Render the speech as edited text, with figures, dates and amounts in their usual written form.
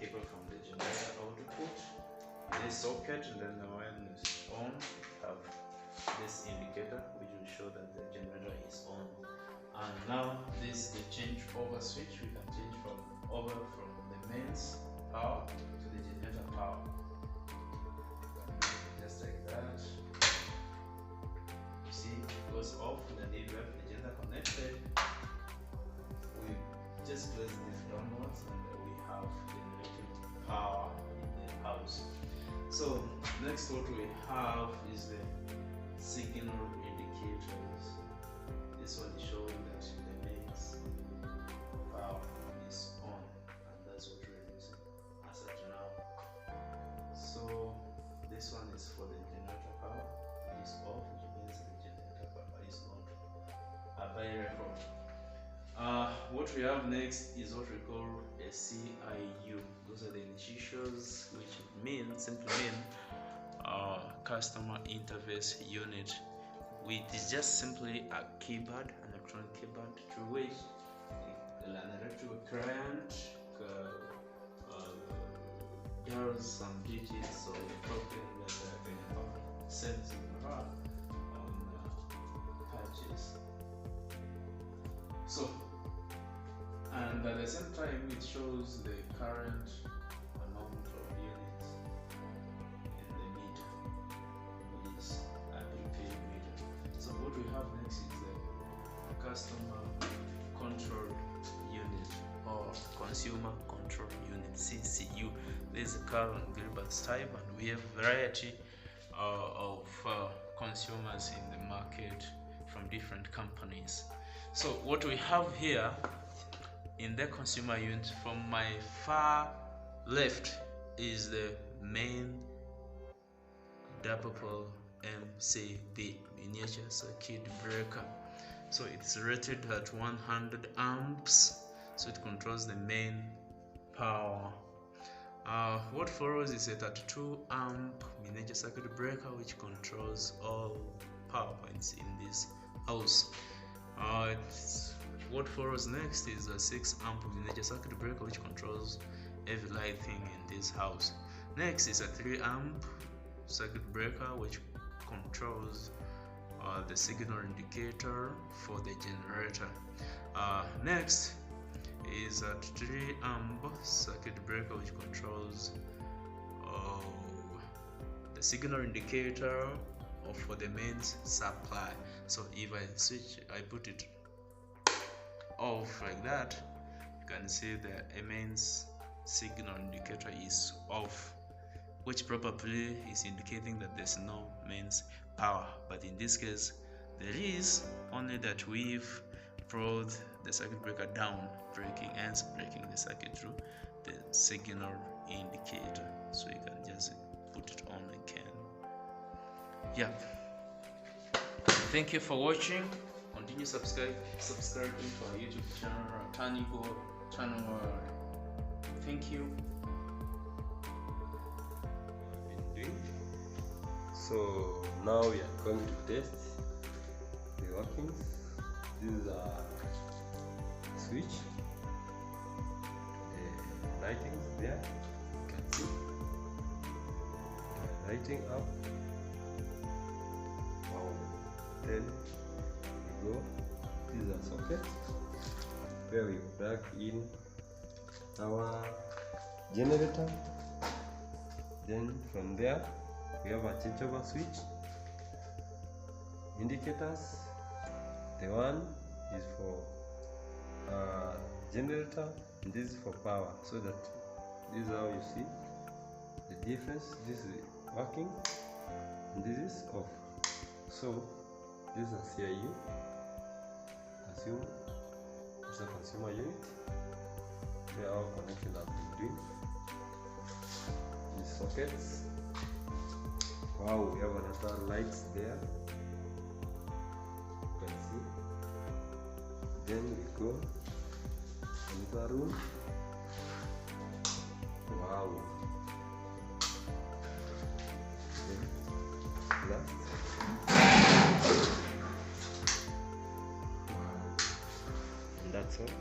cable from the generator output, this socket, and then when it's on, have this indicator which will show that the generator is on. And now this is the change over switch. We can change from the mains power to the generator power, just like that. You see, it goes off, and then if we have the generator connected, we just place this downwards, and then we have generating power in the house. So next, what we have is the signal indicators. This one is showing that the mains power is on, and that's what we're using as of now. So this one is for the generator power, it is off, which means the generator power is not available. What we have next is what we call a CIU. Those are the initials, which simply mean customer interface unit. It is just simply a keyboard, an electronic keyboard, through which an electrical client does some digits or the token that sends on patches. So, and at the same time, it shows the current amount of units in the meter, which is a prepaid meter. So what we have next is the customer control unit, or consumer control unit, CCU. This is a Carl and Gilbert's type, and we have a variety of consumers in the market from different companies. So what we have here in the consumer unit, from my far left, is the main double MCB, miniature circuit breaker. So it's rated at 100 amps, so it controls the main power. What follows is a 32 amp miniature circuit breaker, which controls all power points in this house. What follows next is a 6 amp miniature circuit breaker, which controls every lighting in this house. Next is a 3 amp circuit breaker, which controls the signal indicator for the generator. Next is a 3 amp circuit breaker, which controls the signal indicator for the mains supply. So if I put it off like that, you can see the mains signal indicator is off, which probably is indicating that there's no mains power. But in this case, there is, only that we've brought the circuit breaker down, breaking the circuit through the signal indicator. So you can just put it on again. Yeah. Thank you for watching. Continue subscribing to our YouTube channel, channel. Thank you. So now we are going to test the workings. This is a switch. The lighting is there. You can see the lighting up. Wow. Then we go. This is a socket where we plug in our generator. Then from there we have a changeover switch, indicators. The one is for generator, and this is for power. So that this is how you see the difference. This is working, and this is off. So this is a CIU, it's a consumer unit. Where our connection has been doing. These sockets. Wow, we have another lights there. You can see. Then we go another room. Wow. Then last. Wow. And that's all.